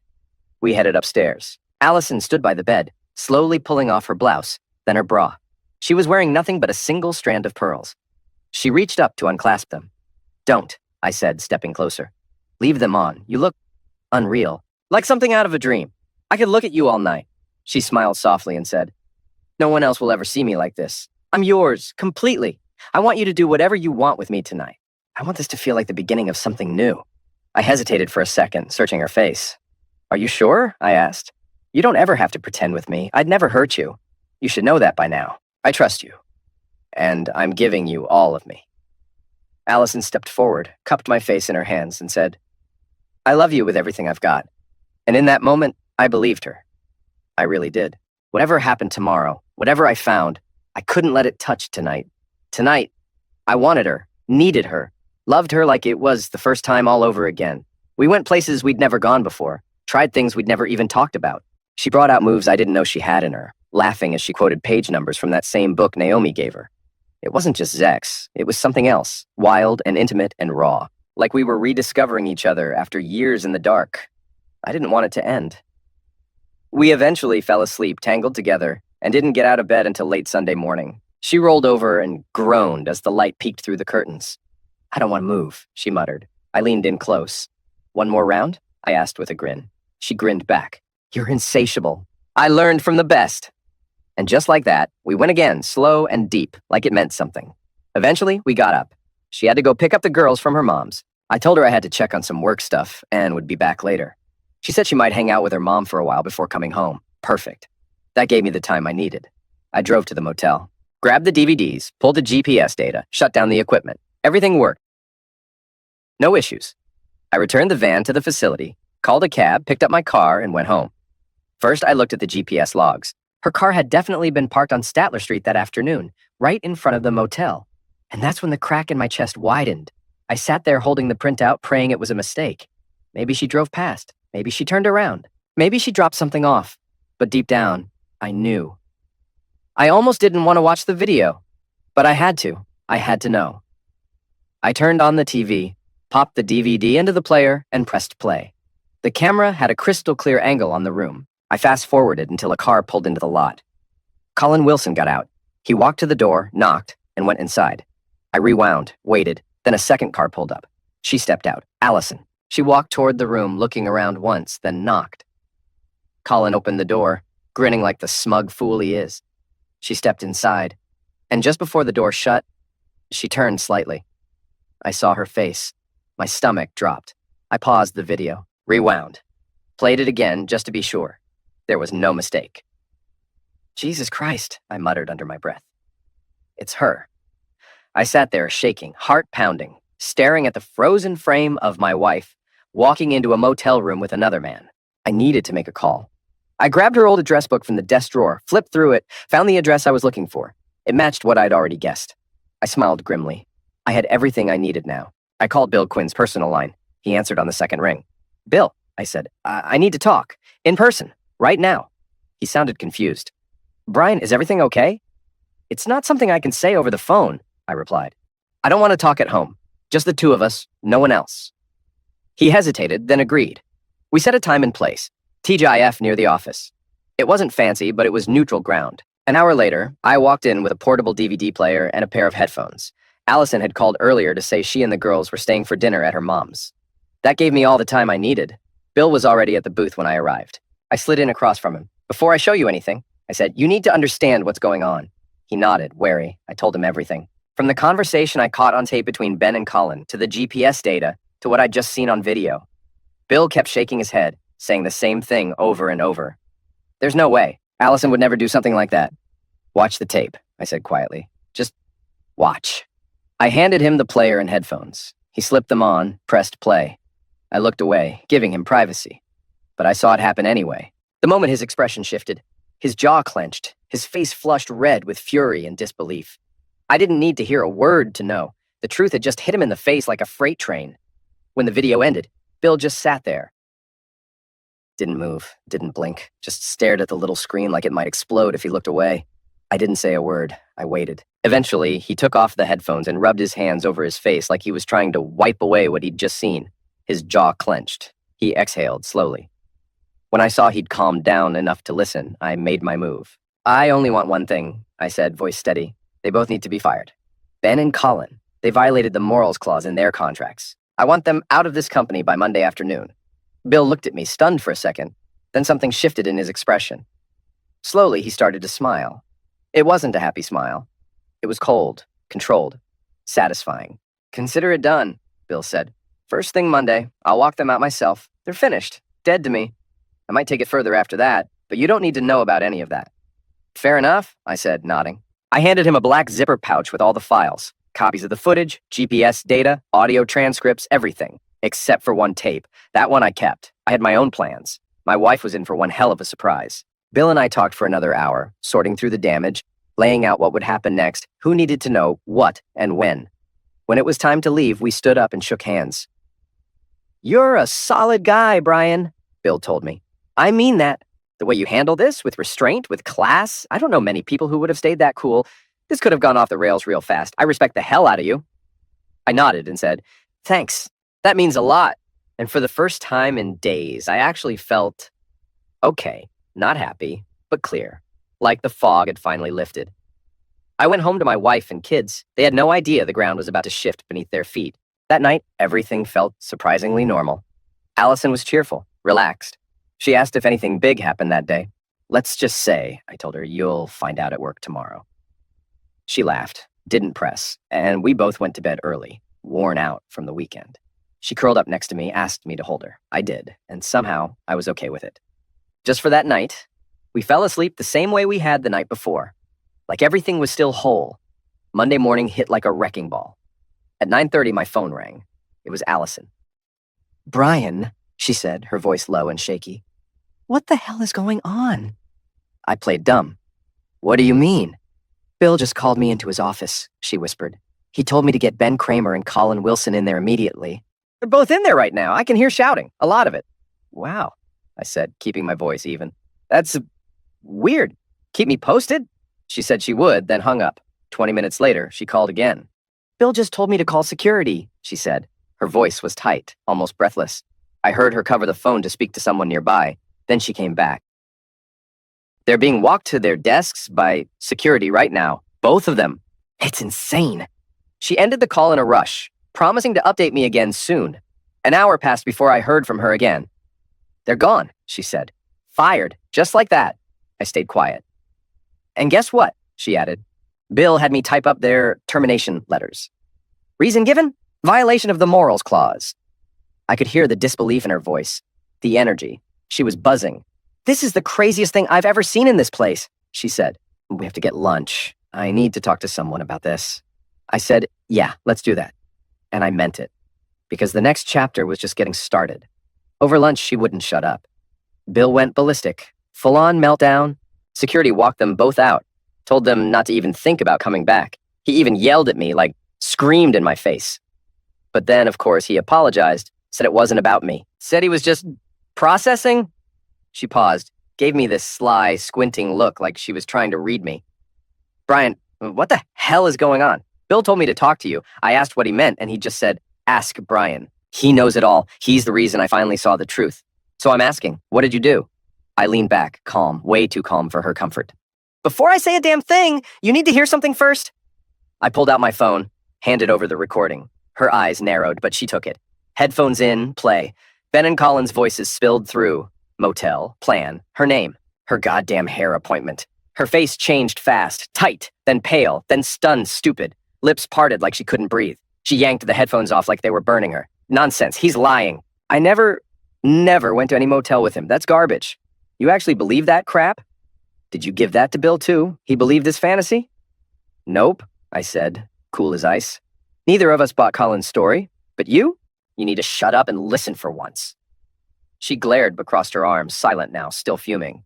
S1: We headed upstairs. Allison stood by the bed, slowly pulling off her blouse, then her bra. She was wearing nothing but a single strand of pearls. She reached up to unclasp them. "Don't," I said, stepping closer. "Leave them on. You look unreal. Like something out of a dream. I could look at you all night." She smiled softly and said, "No one else will ever see me like this. I'm yours, completely. I want you to do whatever you want with me tonight. I want this to feel like the beginning of something new." I hesitated for a second, searching her face. "Are you sure?" I asked. "You don't ever have to pretend with me. I'd never hurt you. You should know that by now. I trust you. And I'm giving you all of me." Allison stepped forward, cupped my face in her hands, and said, "I love you with everything I've got." And in that moment, I believed her. I really did. Whatever happened tomorrow, whatever I found, I couldn't let it touch tonight. Tonight, I wanted her, needed her, loved her like it was the first time all over again. We went places we'd never gone before, tried things we'd never even talked about. She brought out moves I didn't know she had in her, laughing as she quoted page numbers from that same book Naomi gave her. It wasn't just sex, it was something else, wild and intimate and raw, like we were rediscovering each other after years in the dark. I didn't want it to end. We eventually fell asleep, tangled together, and didn't get out of bed until late Sunday morning. She rolled over and groaned as the light peeked through the curtains. I don't want to move, she muttered. I leaned in close. One more round? I asked with a grin. She grinned back. You're insatiable. I learned from the best. And just like that, we went again, slow and deep, like it meant something. Eventually, we got up. She had to go pick up the girls from her mom's. I told her I had to check on some work stuff and would be back later. She said she might hang out with her mom for a while before coming home. Perfect. That gave me the time I needed. I drove to the motel, grabbed the DVDs, pulled the GPS data, shut down the equipment. Everything worked. No issues. I returned the van to the facility, called a cab, picked up my car, and went home. First, I looked at the GPS logs. Her car had definitely been parked on Statler Street that afternoon, right in front of the motel. And that's when the crack in my chest widened. I sat there holding the printout, praying it was a mistake. Maybe she drove past. Maybe she turned around. Maybe she dropped something off. But deep down, I knew. I almost didn't want to watch the video, but I had to. I had to know. I turned on the TV, popped the DVD into the player, and pressed play. The camera had a crystal clear angle on the room. I fast-forwarded until a car pulled into the lot. Colin Wilson got out. He walked to the door, knocked, and went inside. I rewound, waited, then a second car pulled up. She stepped out. Allison. She walked toward the room, looking around once, then knocked. Colin opened the door, grinning like the smug fool he is. She stepped inside, and just before the door shut, she turned slightly. I saw her face. My stomach dropped. I paused the video, rewound, played it again just to be sure. There was no mistake. Jesus Christ, I muttered under my breath. It's her. I sat there shaking, heart pounding, staring at the frozen frame of my wife, walking into a motel room with another man. I needed to make a call. I grabbed her old address book from the desk drawer, flipped through it, found the address I was looking for. It matched what I'd already guessed. I smiled grimly. I had everything I needed now. I called Bill Quinn's personal line. He answered on the second ring. Bill, I said, I need to talk. In person. Right now. He sounded confused. Brian, is everything okay? It's not something I can say over the phone, I replied. I don't want to talk at home. Just the two of us, no one else. He hesitated, then agreed. We set a time and place. TGIF near the office. It wasn't fancy, but it was neutral ground. An hour later, I walked in with a portable DVD player and a pair of headphones. Allison had called earlier to say she and the girls were staying for dinner at her mom's. That gave me all the time I needed. Bill was already at the booth when I arrived. I slid in across from him. Before I show you anything, I said, you need to understand what's going on. He nodded, wary. I told him everything. From the conversation I caught on tape between Ben and Colin, to the GPS data, to what I'd just seen on video. Bill kept shaking his head, saying the same thing over and over. There's no way. Allison would never do something like that. Watch the tape, I said quietly. Just watch. I handed him the player and headphones. He slipped them on, pressed play. I looked away, giving him privacy. But I saw it happen anyway. The moment his expression shifted, his jaw clenched, his face flushed red with fury and disbelief. I didn't need to hear a word to know. The truth had just hit him in the face like a freight train. When the video ended, Bill just sat there. Didn't move, didn't blink, just stared at the little screen like it might explode if he looked away. I didn't say a word. I waited. Eventually, he took off the headphones and rubbed his hands over his face like he was trying to wipe away what he'd just seen. His jaw clenched. He exhaled slowly. When I saw he'd calmed down enough to listen, I made my move. I only want one thing, I said, voice steady. They both need to be fired. Ben and Colin. They violated the morals clause in their contracts. I want them out of this company by Monday afternoon. Bill looked at me, stunned for a second. Then something shifted in his expression. Slowly, he started to smile. It wasn't a happy smile. It was cold, controlled, satisfying. Consider it done, Bill said. First thing Monday, I'll walk them out myself. They're finished, dead to me. I might take it further after that, but you don't need to know about any of that. Fair enough, I said, nodding. I handed him a black zipper pouch with all the files, copies of the footage, GPS data, audio transcripts, everything, except for one tape. That one I kept. I had my own plans. My wife was in for one hell of a surprise. Bill and I talked for another hour, sorting through the damage, laying out what would happen next, who needed to know what and when. When it was time to leave, we stood up and shook hands. You're a solid guy, Brian, Bill told me. I mean that. The way you handle this, with restraint, with class, I don't know many people who would have stayed that cool. This could have gone off the rails real fast. I respect the hell out of you. I nodded and said, thanks. That means a lot. And for the first time in days, I actually felt okay. not happy, but clear, like the fog had finally lifted. I went home to my wife and kids. They had no idea the ground was about to shift beneath their feet. That night, everything felt surprisingly normal. Allison was cheerful, relaxed. She asked if anything big happened that day. "Let's just say," I told her, "you'll find out at work tomorrow." She laughed, didn't press, and we both went to bed early, worn out from the weekend. She curled up next to me, asked me to hold her. I did, and somehow I was okay with it. Just for that night, we fell asleep the same way we had the night before, like everything was still whole. Monday morning hit like a wrecking ball. At 9:30, my phone rang. It was Allison. "Brian," she said, her voice low and shaky. "What the hell is going on?" I played dumb. "What do you mean?" "Bill just called me into his office," she whispered. "He told me to get Ben Kramer and Colin Wilson in there immediately." "They're both in there right now. I can hear shouting, a lot of it." "Wow," I said, keeping my voice even. "That's weird. Keep me posted?" She said she would, then hung up. 20 minutes later, she called again. "Bill just told me to call security," she said. Her voice was tight, almost breathless. I heard her cover the phone to speak to someone nearby. Then she came back. "They're being walked to their desks by security right now. Both of them. It's insane." She ended the call in a rush, promising to update me again soon. An hour passed before I heard from her again. "They're gone," she said. "Fired, just like that." I stayed quiet. "And guess what?" she added. "Bill had me type up their termination letters. Reason given? Violation of the morals clause." I could hear the disbelief in her voice, the energy. She was buzzing. "This is the craziest thing I've ever seen in this place," she said. "We have to get lunch. I need to talk to someone about this." I said, "Yeah, let's do that." And I meant it, because the next chapter was just getting started. Over lunch, she wouldn't shut up. Bill went ballistic, full-on meltdown. Security walked them both out, told them not to even think about coming back. He even yelled at me, like screamed in my face. But then, of course, he apologized, said it wasn't about me, said he was just processing. She paused, gave me this sly, squinting look like she was trying to read me. "Brian, what the hell is going on? Bill told me to talk to you. I asked what he meant, and he just said, 'Ask Brian. He knows it all. He's the reason I finally saw the truth.' So I'm asking, what did you do?" I leaned back, calm, way too calm for her comfort. "Before I say a damn thing, you need to hear something first." I pulled out my phone, handed over the recording. Her eyes narrowed, but she took it. Headphones in, play. Ben and Colin's voices spilled through. Motel, plan, her name, her goddamn hair appointment. Her face changed fast, tight, then pale, then stunned, stupid. Lips parted like she couldn't breathe. She yanked the headphones off like they were burning her. "Nonsense, he's lying. I never went to any motel with him. That's garbage." "You actually believe that crap? Did you give that to Bill too? He believed this fantasy?" "Nope," I said, cool as ice. "Neither of us bought Colin's story. But you need to shut up and listen for once." She glared but crossed her arms, silent now, still fuming.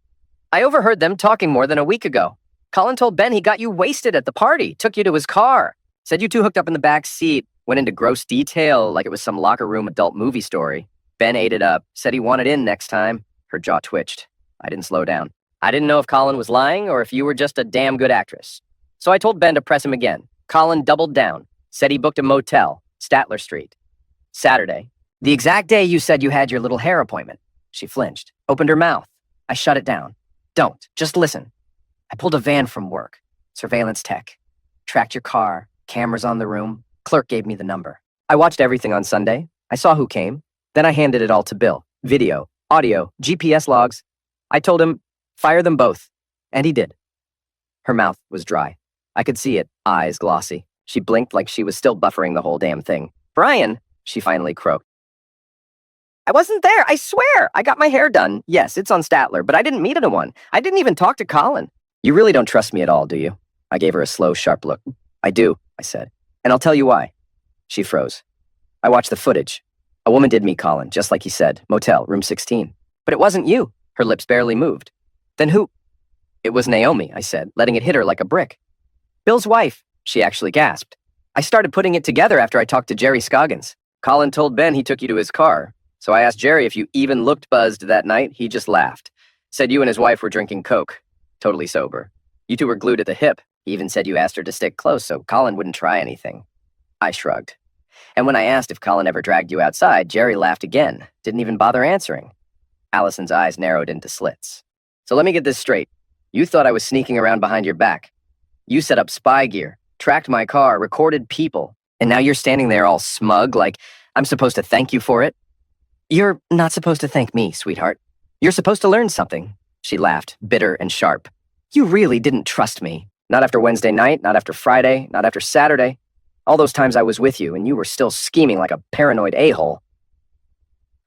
S1: "I overheard them talking more than a week ago. Colin told Ben he got you wasted at the party, took you to his car, said you two hooked up in the back seat, went into gross detail like it was some locker room adult movie story. Ben ate it up, said he wanted in next time." Her jaw twitched. I didn't slow down. "I didn't know if Colin was lying or if you were just a damn good actress. So I told Ben to press him again. Colin doubled down, said he booked a motel, Statler Street. Saturday. The exact day you said you had your little hair appointment." She flinched, opened her mouth. I shut it down. "Don't, just listen. I pulled a van from work, surveillance tech. Tracked your car, cameras on the room. Clerk gave me the number. I watched everything on Sunday. I saw who came. Then I handed it all to Bill. Video, audio, GPS logs. I told him, fire them both. And he did." Her mouth was dry. I could see it, eyes glossy. She blinked like she was still buffering the whole damn thing. "Brian," she finally croaked. "I wasn't there, I swear! I got my hair done. Yes, it's on Statler, but I didn't meet anyone. I didn't even talk to Colin." "You really don't trust me at all, do you?" I gave her a slow, sharp look. "I do," I said. "And I'll tell you why." She froze. "I watched the footage. A woman did meet Colin, just like he said. Motel, room 16. But it wasn't you." Her lips barely moved. "Then who?" "It was Naomi," I said, letting it hit her like a brick. "Bill's wife," she actually gasped. "I started putting it together after I talked to Jerry Scoggins. Colin told Ben he took you to his car. So I asked Jerry if you even looked buzzed that night. He just laughed. Said you and his wife were drinking Coke. Totally sober. You two were glued at the hip. He even said you asked her to stick close so Colin wouldn't try anything." I shrugged. And when I asked if Colin ever dragged you outside, Jerry laughed again. Didn't even bother answering. Allison's eyes narrowed into slits. So let me get this straight. You thought I was sneaking around behind your back. You set up spy gear, tracked my car, recorded people, and now you're standing there all smug like I'm supposed to thank you for it? You're not supposed to thank me, sweetheart. You're supposed to learn something. She laughed, bitter and sharp. You really didn't trust me. Not after Wednesday night, not after Friday, not after Saturday. All those times I was with you and you were still scheming like a paranoid a-hole.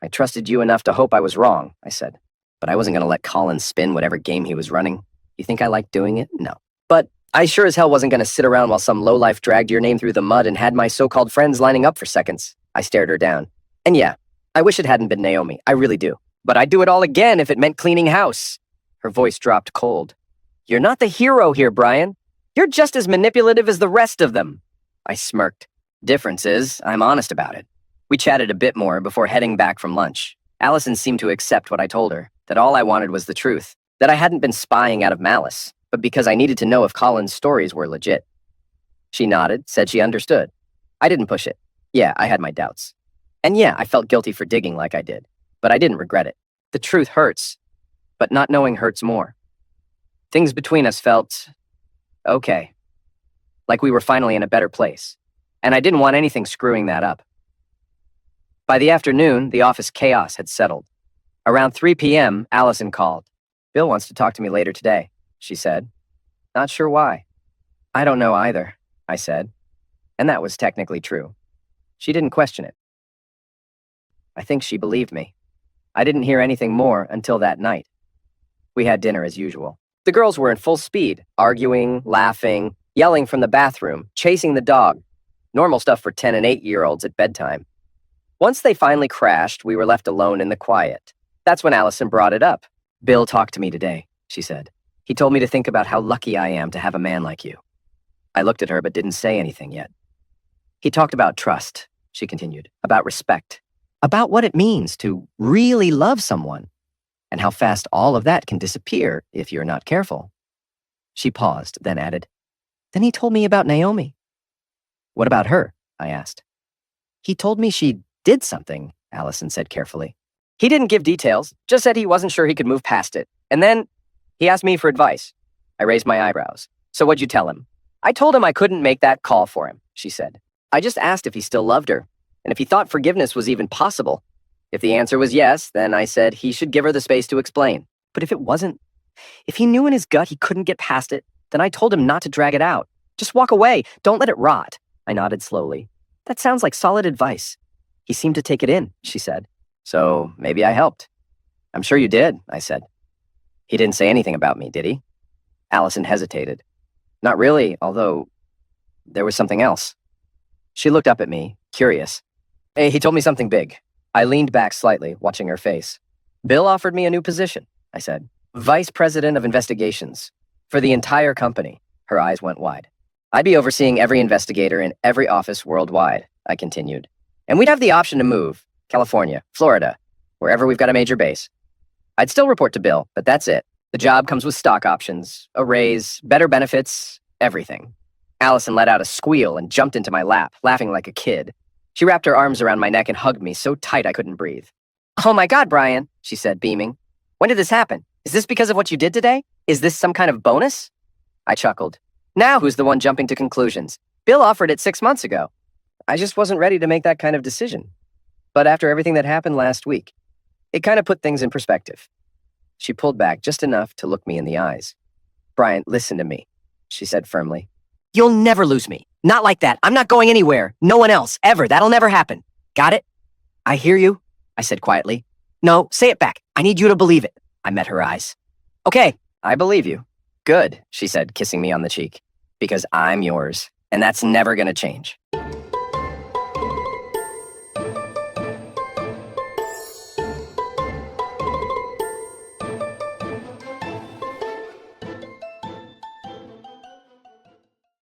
S1: I trusted you enough to hope I was wrong, I said. But I wasn't going to let Colin spin whatever game he was running. You think I liked doing it? No. But I sure as hell wasn't going to sit around while some lowlife dragged your name through the mud and had my so-called friends lining up for seconds. I stared her down. And yeah, I wish it hadn't been Naomi. I really do. But I'd do it all again if it meant cleaning house. Her voice dropped cold. You're not the hero here, Brian. You're just as manipulative as the rest of them. I smirked. Difference is, I'm honest about it. We chatted a bit more before heading back from lunch. Allison seemed to accept what I told her, that all I wanted was the truth, that I hadn't been spying out of malice, but because I needed to know if Colin's stories were legit. She nodded, said she understood. I didn't push it. Yeah, I had my doubts. And yeah, I felt guilty for digging like I did, but I didn't regret it. The truth hurts, but not knowing hurts more. Things between us felt okay, like we were finally in a better place, and I didn't want anything screwing that up. By the afternoon, the office chaos had settled. Around 3 p.m., Allison called. Bill wants to talk to me later today, she said. Not sure why. I don't know either, I said. And that was technically true. She didn't question it. I think she believed me. I didn't hear anything more until that night. We had dinner as usual. The girls were in full speed, arguing, laughing, yelling from the bathroom, chasing the dog. Normal stuff for 10 and 8-year-olds at bedtime. Once they finally crashed, we were left alone in the quiet. That's when Allison brought it up. Bill talked to me today, she said. He told me to think about how lucky I am to have a man like you. I looked at her but didn't say anything yet. He talked about trust, she continued, about respect, about what it means to really love someone, and how fast all of that can disappear if you're not careful. She paused, then added, Then he told me about Naomi. What about her? I asked. He told me she did something, Allison said carefully. He didn't give details, just said he wasn't sure he could move past it. And then he asked me for advice. I raised my eyebrows. So what'd you tell him? I told him I couldn't make that call for him, she said. I just asked if he still loved her, and if he thought forgiveness was even possible. If the answer was yes, then I said he should give her the space to explain. But if it wasn't, if he knew in his gut he couldn't get past it, then I told him not to drag it out. Just walk away. Don't let it rot. I nodded slowly. That sounds like solid advice. He seemed to take it in, she said. So maybe I helped. I'm sure you did, I said. He didn't say anything about me, did he? Allison hesitated. Not really, although there was something else. She looked up at me, curious. Hey, he told me something big. I leaned back slightly, watching her face. Bill offered me a new position, I said. Vice President of Investigations. For the entire company. Her eyes went wide. I'd be overseeing every investigator in every office worldwide, I continued. And we'd have the option to move. California, Florida, wherever we've got a major base. I'd still report to Bill, but that's it. The job comes with stock options, a raise, better benefits, everything. Allison let out a squeal and jumped into my lap, laughing like a kid. She wrapped her arms around my neck and hugged me so tight I couldn't breathe. Oh my God, Brian, she said, beaming. When did this happen? Is this because of what you did today? Is this some kind of bonus? I chuckled. Now who's the one jumping to conclusions? Bill offered it 6 months ago. I just wasn't ready to make that kind of decision. But after everything that happened last week, it kind of put things in perspective. She pulled back just enough to look me in the eyes. Brian, listen to me, she said firmly. You'll never lose me. Not like that. I'm not going anywhere. No one else, ever. That'll never happen. Got it? I hear you, I said quietly. No, say it back. I need you to believe it. I met her eyes. Okay, I believe you. Good, she said, kissing me on the cheek. Because I'm yours, and that's never gonna change.